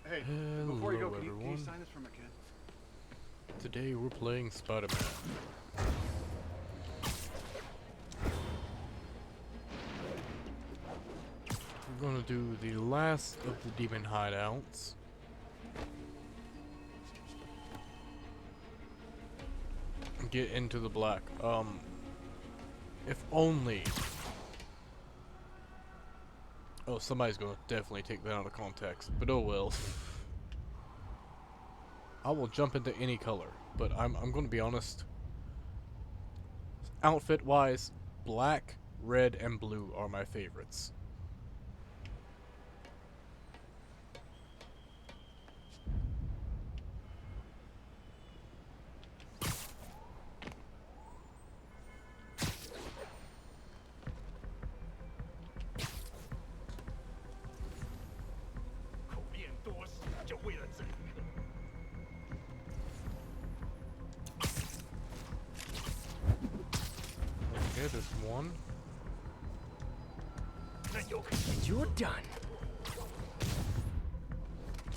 Hey, Hello before you go, can you everyone. sign this for my kid? Today we're playing Spooderman. We're gonna do the last of the demon hideouts. Get into the black. If only. Oh, somebody's gonna definitely take that out of context, but oh well. I will jump into any color, but I'm gonna be honest. Outfit wise, black, red, and blue are my favorites. Okay, there's one. You're done.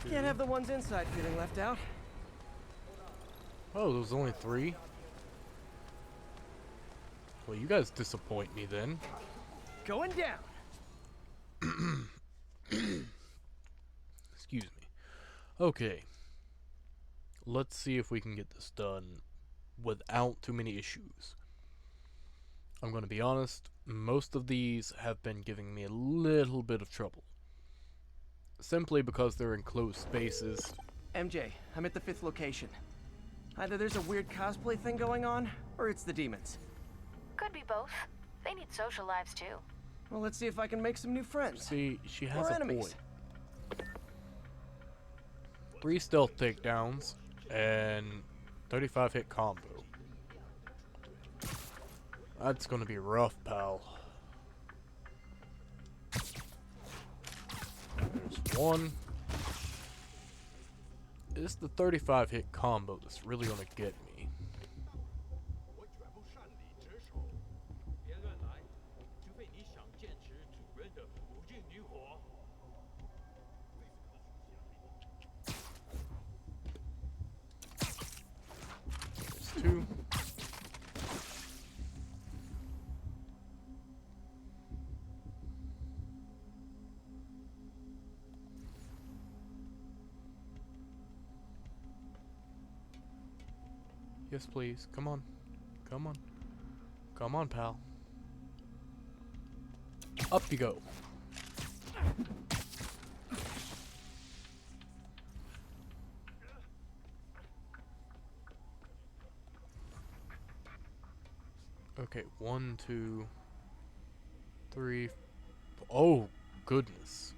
Two. Can't have the ones inside feeling left out. Oh, there's only 3? Well, you guys disappoint me then. Going down. Excuse me. Okay. Let's see if we can get this done without too many issues. I'm going to be honest, most of these have been giving me a little bit of trouble. Simply because they're in closed spaces. MJ, I'm at the 5th location. Either there's a weird cosplay thing going on, or it's the demons. Could be both. They need social lives too. Well, let's see if I can make some new friends. See, she has Or a enemies. point. 3 stealth takedowns and 35 hit combo. That's gonna be rough, pal. There's one. It's the 35 hit combo that's really gonna get me. There's 2. Yes, please. Come on. Come on. Come on, pal. Up you go. Okay, 1, 2, 3. Oh, goodness.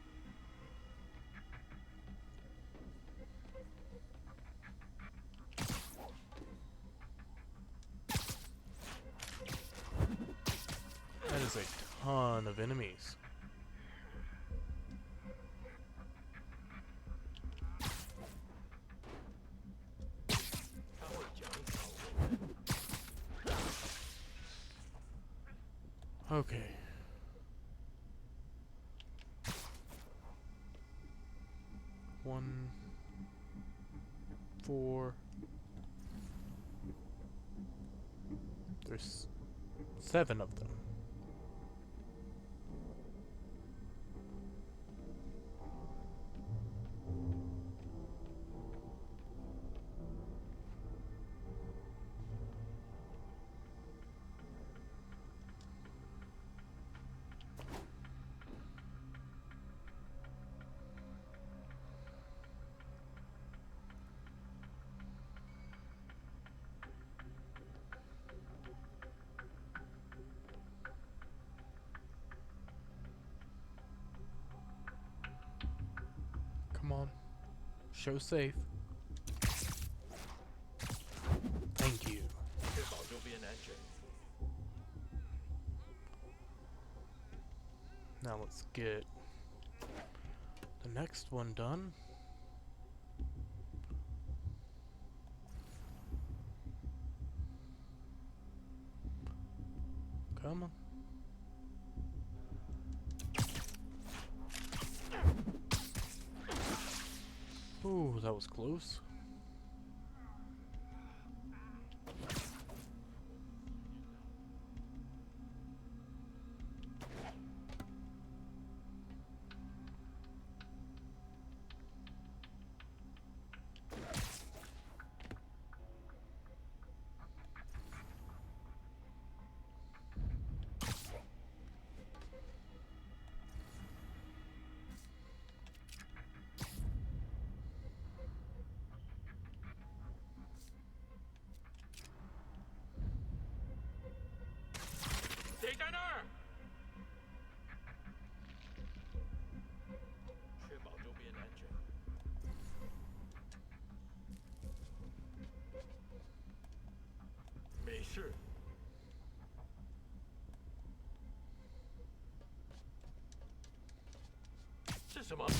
That is a ton of enemies. Okay. One, 4. There's 7 of them. Come on. Show safe. Thank you. Now let's get the next one done. Come on. Ooh, that was close.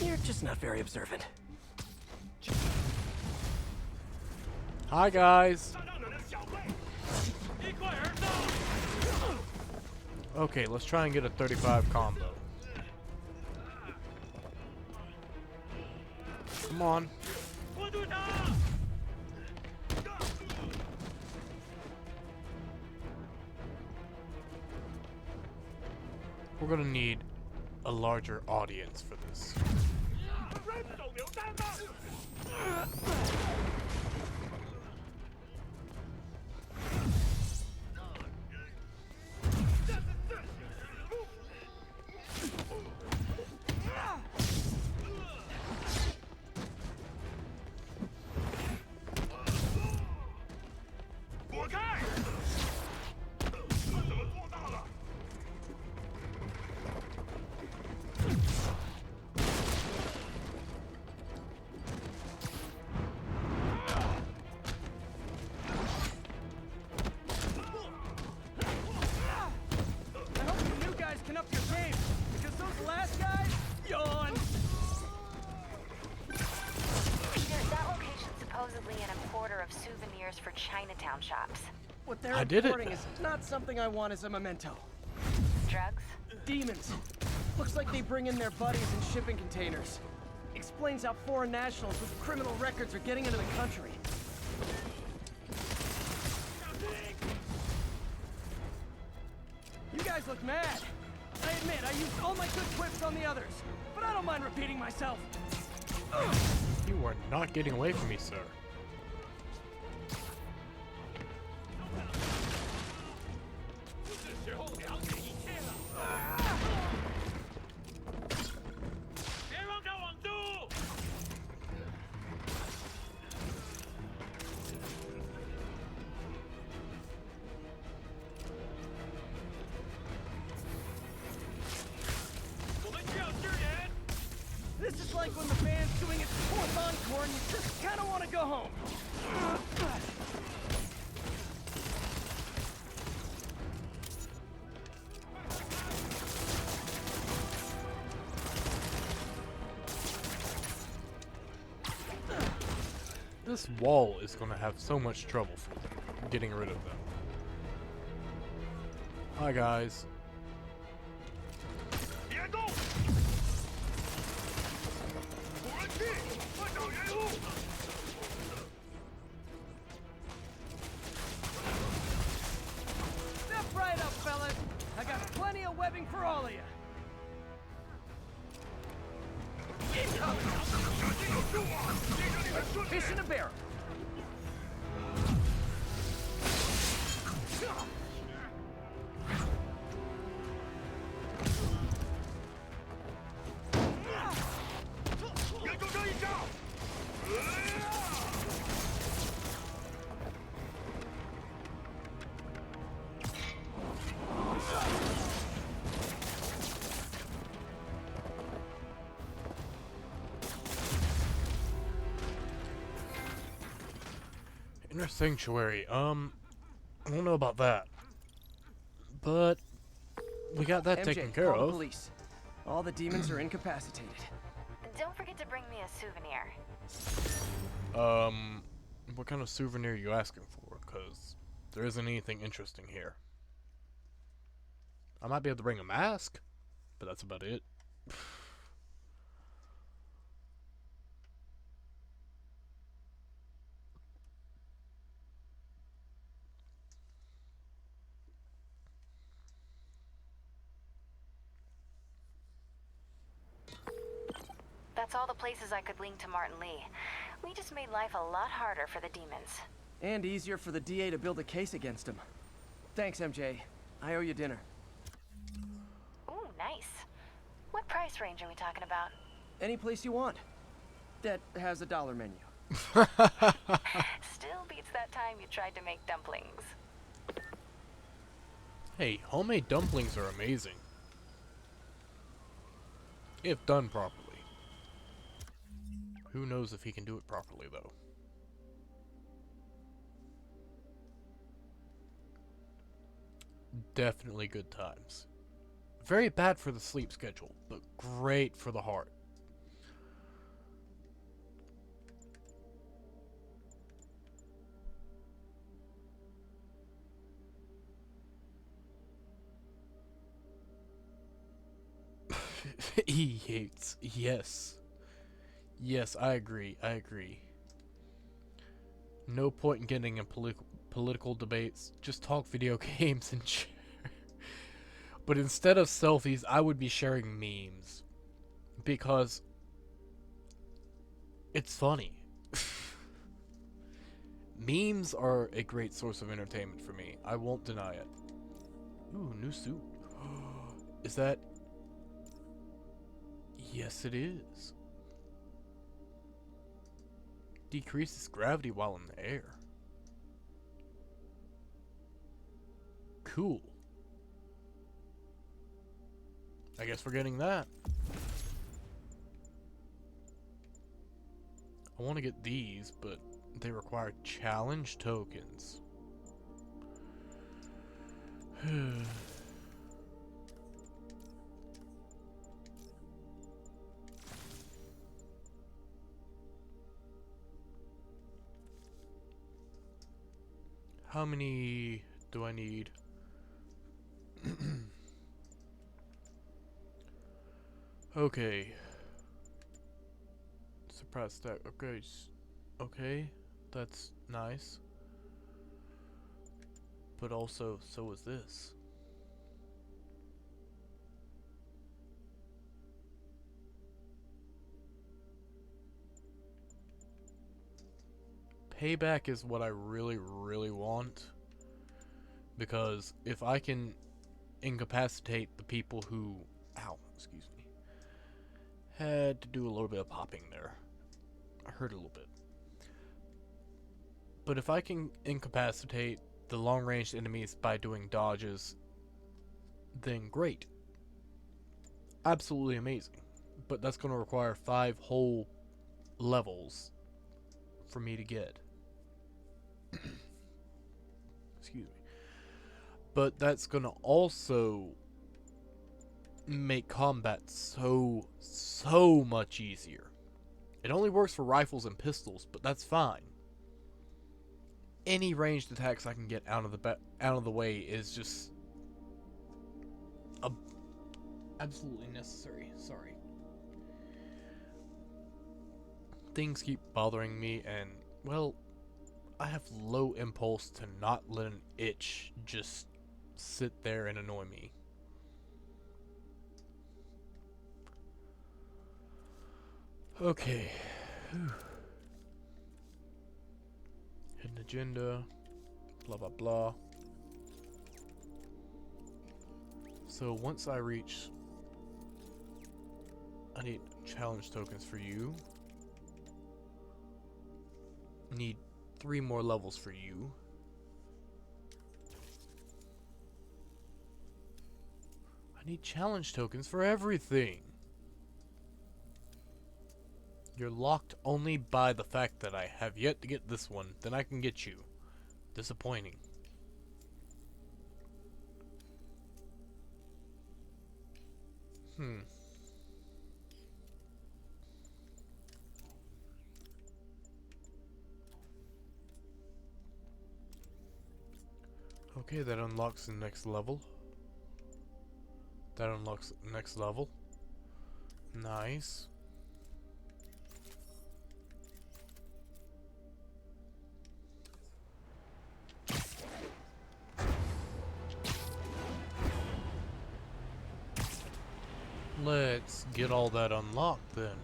You're just not very observant. Hi, guys. Okay, let's try and get a 35 combo. Come on. We're gonna need a larger audience for this. I hope you new guys can up your game, because those last guys, yawn. Peter, that location's supposedly an importer of souvenirs for Chinatown shops. What they're I did it. importing is not something I want as a memento. Drugs? Demons. Looks like they bring in their buddies in shipping containers. Explains how foreign nationals with criminal records are getting into the country. You guys look mad. I admit, I used all my good quips on the others, but I don't mind repeating myself. You are not getting away from me, sir. This is like when the band's doing its fourth encore and you just kind of want to go home. This wall is going to have so much trouble getting rid of them. Hi, guys. Step right up, fellas. I got plenty of webbing for all of you. Fish in a barrel. Inner Sanctuary, I don't know about that. But we got that MJ, taken care call the of. police. All the demons are incapacitated. Don't forget to bring me a souvenir. What kind of souvenir are you asking for? Because there isn't anything interesting here. I might be able to bring a mask, but that's about it. That's all the places I could link to Martin Lee. We just made life a lot harder for the demons. And easier for the DA to build a case against him. Thanks, MJ. I owe you dinner. Ooh, nice. What price range are we talking about? Any place you want. That has a dollar menu. Still beats that time you tried to make dumplings. Hey, homemade dumplings are amazing. If done properly. Who knows if he can do it properly, though. Definitely good times. Very bad for the sleep schedule, but great for the heart. He hates. Yes. Yes, I agree. I agree. No point in getting in political debates. Just talk video games and share. But instead of selfies, I would be sharing memes. Because it's funny. Memes are a great source of entertainment for me. I won't deny it. Ooh, new suit. Is that... Yes, it is. Decreases gravity while in the air. Cool. I guess we're getting that. I want to get these, but they require challenge tokens. How many do I need? Okay. Surprise stack. Okay. Okay. That's nice. But also, so is this. Payback is what I really, really want. Because if I can incapacitate the people who... Ow, excuse me. Had to do a little bit of popping there. I hurt a little bit. But if I can incapacitate the long-range enemies by doing dodges, then great. Absolutely amazing. But that's going to require 5 whole levels for me to get. Excuse me. But that's going to also make combat so much easier. It only works for rifles and pistols, but that's fine. Any ranged attacks I can get out of the way is just absolutely necessary. Sorry. Things keep bothering me, and well, I have low impulse to not let an itch just sit there and annoy me. Okay. Whew. Hidden agenda. Blah blah blah. So once I reach... I need challenge tokens for you. Need 3 more levels for you. I need challenge tokens for everything. You're locked only by the fact that I have yet to get this one. Then I can get you. Disappointing. Okay, that unlocks the next level. That unlocks the next level. Nice. Let's get all that unlocked then.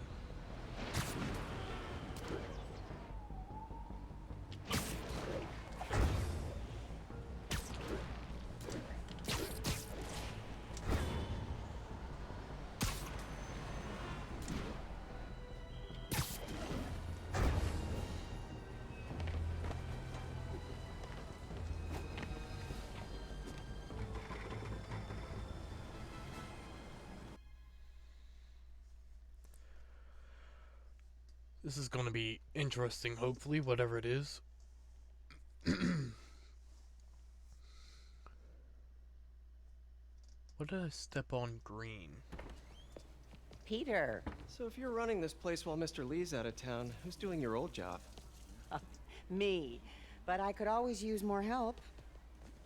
This is going to be interesting, hopefully, whatever it is. What did I step on green? Peter. So if you're running this place while Mr. Lee's out of town, who's doing your old job? Me. But I could always use more help.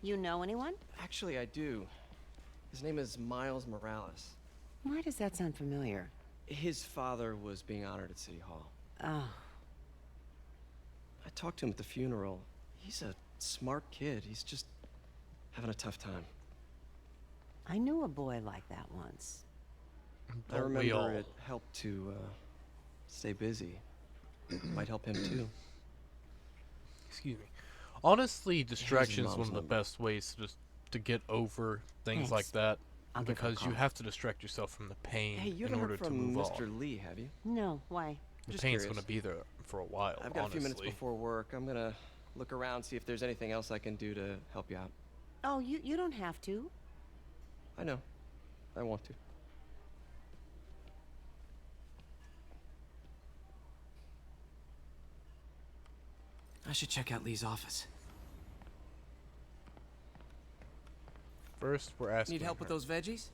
You know anyone? Actually, I do. His name is Miles Morales. Why does that sound familiar? His father was being honored at City Hall. Oh, I talked to him at the funeral. He's a smart kid. He's just having a tough time. I knew a boy like that once. I Don't we all? remember it helped to stay busy. Might help him too. Excuse me. Honestly, distraction is mom's one of the number. best ways to get over things Thanks. like that. I'll give her a Because you call. have to distract yourself from the pain Hey, you in haven't order heard to from move Mr. on. Lee, have you? No, why? The Just pain's curious. going to be there for a while, I've got a few minutes honestly. before work. I'm gonna look around, see if there's anything else I can do to help you out. Oh, you don't have to. I know. I want to. I should check out Lee's office. First, we're asking Need help with her. those veggies?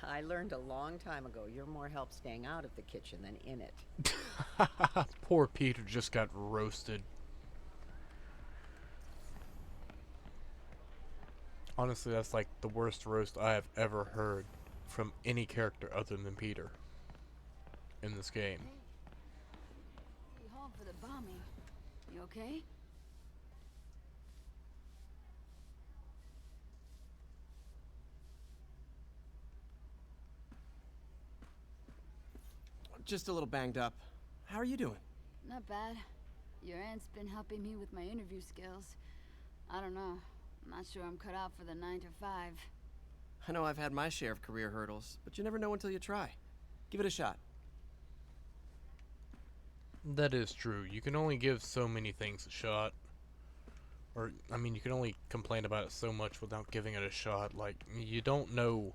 I learned a long time ago you're more help staying out of the kitchen than in it. Poor Peter just got roasted. Honestly, that's like the worst roast I have ever heard from any character other than Peter in this game. You home for the bombing. You okay? Just a little banged up. How are you doing? Not bad. Your aunt's been helping me with my interview skills. I don't know. I'm not sure I'm cut out for the 9 to 5. I know I've had my share of career hurdles, but you never know until you try. Give it a shot. That is true. You can only give so many things a shot. Or, I mean, you can only complain about it so much without giving it a shot. Like, you don't know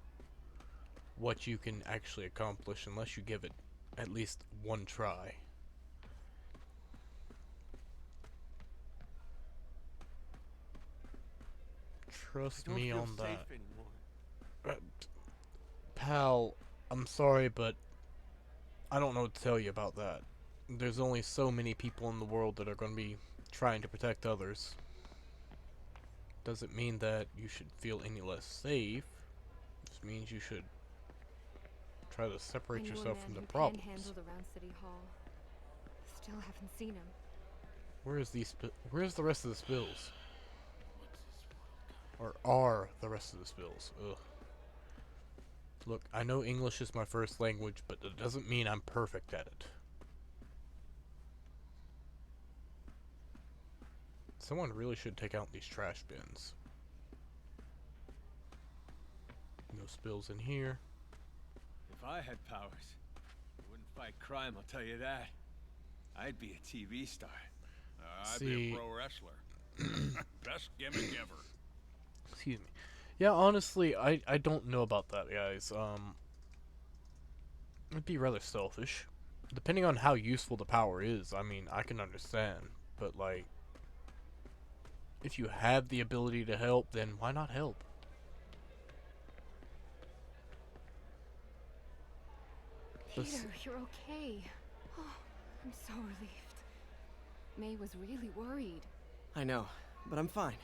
what you can actually accomplish unless you give it at least one try. Trust me on that. Pal, I'm sorry, but I don't know what to tell you about that. There's only so many people in the world that are going to be trying to protect others. Doesn't mean that you should feel any less safe. Just means you should try to separate yourself from the problems. Panhandled around City Hall. Still haven't seen him. Where's the rest of the spills? Or are the rest of the spills? Ugh. Look, I know English is my first language, but it doesn't mean I'm perfect at it. Someone really should take out these trash bins. No spills in here. If I had powers, I wouldn't fight crime, I'll tell you that. I'd be a TV star. I'd be See- a pro wrestler. Best gimmick ever. Excuse me. Yeah, honestly, I don't know about that, guys. It'd be rather selfish. Depending on how useful the power is, I mean, I can understand. But, like, if you have the ability to help, then why not help? Peter, This- you're okay. Oh, I'm so relieved. May was really worried. I know, but I'm fine.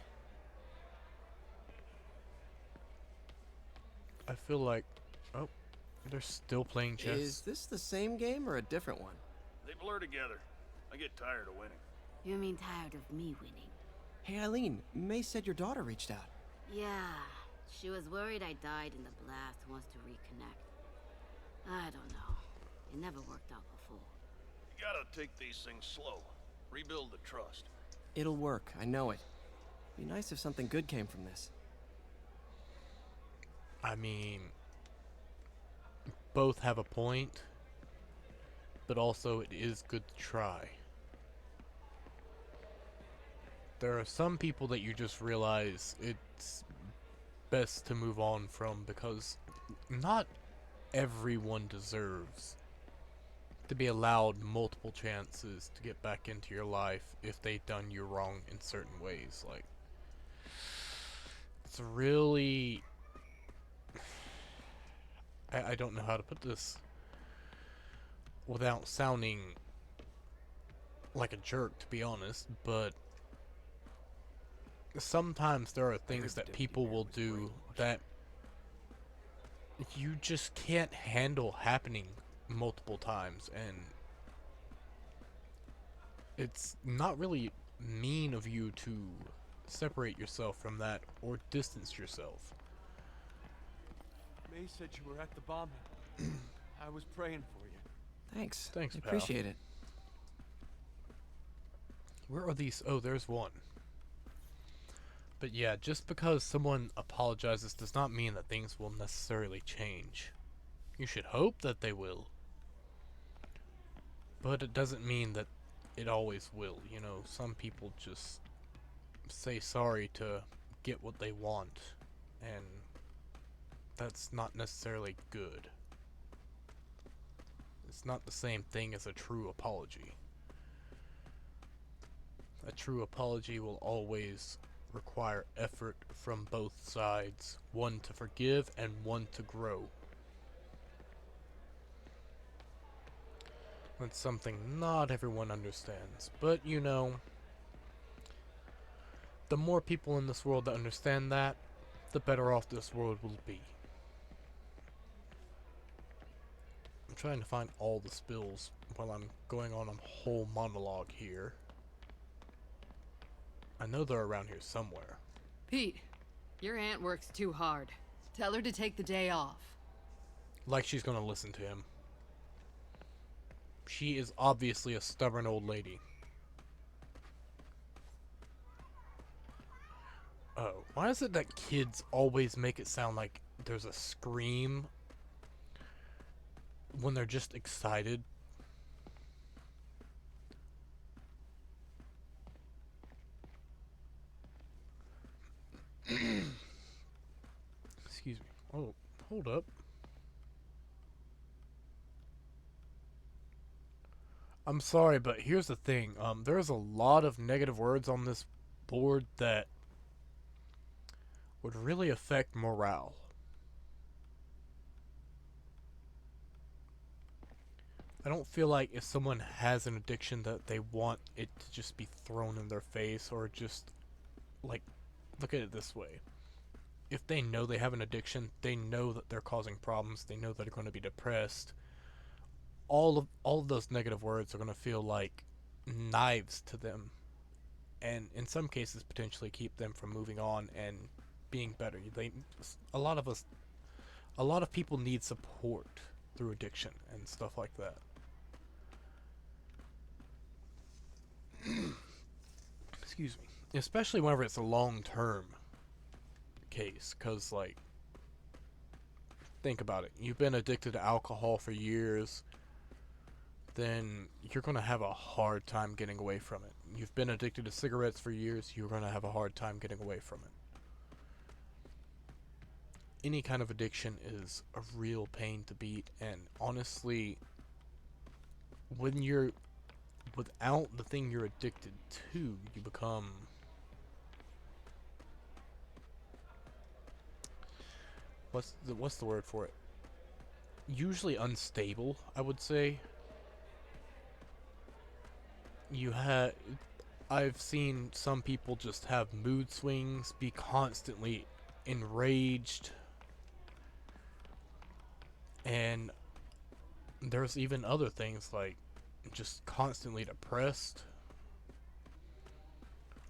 I feel like... Oh, they're still playing chess. Is this the same game or a different one? They blur together. I get tired of winning. You mean tired of me winning? Hey, Eileen, May said your daughter reached out. Yeah. She was worried I died in the blast, wants to reconnect. I don't know. It never worked out before. You gotta take these things slow. Rebuild the trust. It'll work, I know it. Be nice if something good came from this. I mean... both have a point. But also, it is good to try. There are some people that you just realize it's best to move on from because not everyone deserves to be allowed multiple chances to get back into your life if they've done you wrong in certain ways. Like, it's really... I don't know how to put this without sounding like a jerk, to be honest, but sometimes there are things that people will do that you just can't handle happening multiple times, and it's not really mean of you to separate yourself from that or distance yourself. May said you were at the bombing. I was praying for you. Thanks. Thanks, I pal. appreciate it. Where are these? Oh, there's one. But yeah, just because someone apologizes does not mean that things will necessarily change. You should hope that they will. But it doesn't mean that it always will. You know, some people just say sorry to get what they want, and that's not necessarily good. It's not the same thing as a true apology. A true apology will always require effort from both sides, one to forgive and one to grow. That's something not everyone understands, but you know, the more people in this world that understand that, the better off this world will be. I'm trying to find all the spills while I'm going on a whole monologue here. I know they're around here somewhere. Pete, your aunt works too hard. Tell her to take the day off. Like she's gonna listen to him. She is obviously a stubborn old lady. Oh, why is it that kids always make it sound like there's a scream when they're just excited? Excuse me. Oh, hold up. I'm sorry, but here's the thing. There's a lot of negative words on this board that would really affect morale. I don't feel like if someone has an addiction that they want it to just be thrown in their face, or just, like, look at it this way. If they know they have an addiction, they know that they're causing problems, they know that they're going to be depressed. All of those negative words are going to feel like knives to them, and in some cases potentially keep them from moving on and being better. A lot of people need support through addiction and stuff like that. Excuse me. Especially whenever it's a long-term case, because, like, think about it. You've been addicted to alcohol for years, then you're going to have a hard time getting away from it. You've been addicted to cigarettes for years, you're going to have a hard time getting away from it. Any kind of addiction is a real pain to beat, and honestly, when you're without the thing you're addicted to, you become what's the word for it? Usually unstable, I would say. I've seen some people just have mood swings, be constantly enraged, and there's even other things like just constantly depressed,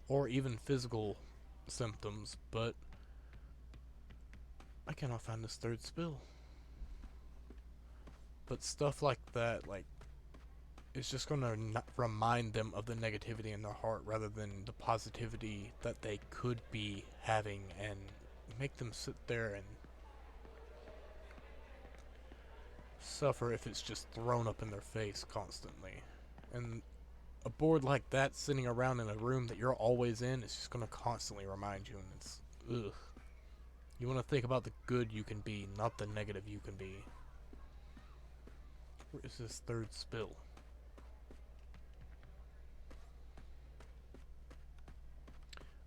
or even physical symptoms. But I cannot find this third spill. But stuff like that, like, it's just going to remind them of the negativity in their heart rather than the positivity that they could be having, and make them sit there and suffer if it's just thrown up in their face constantly. And a board like that sitting around in a room that you're always in is just going to constantly remind you, and it's ugh. You want to think about the good you can be, not the negative you can be. Where is this third spill?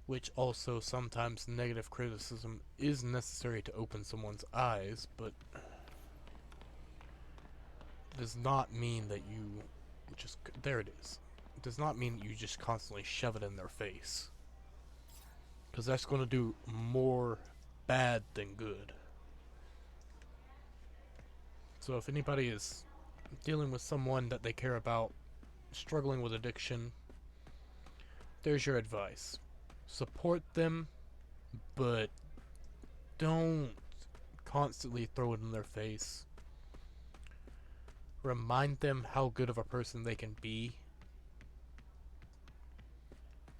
Which also sometimes negative criticism is necessary to open someone's eyes, but does not mean that you just, there it is. It does not mean that you just constantly shove it in their face. Because that's going to do more bad than good. So if anybody is dealing with someone that they care about struggling with addiction, there's your advice. Support them, but don't constantly throw it in their face. Remind them how good of a person they can be,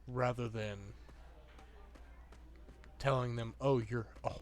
rather than telling them, oh, you're a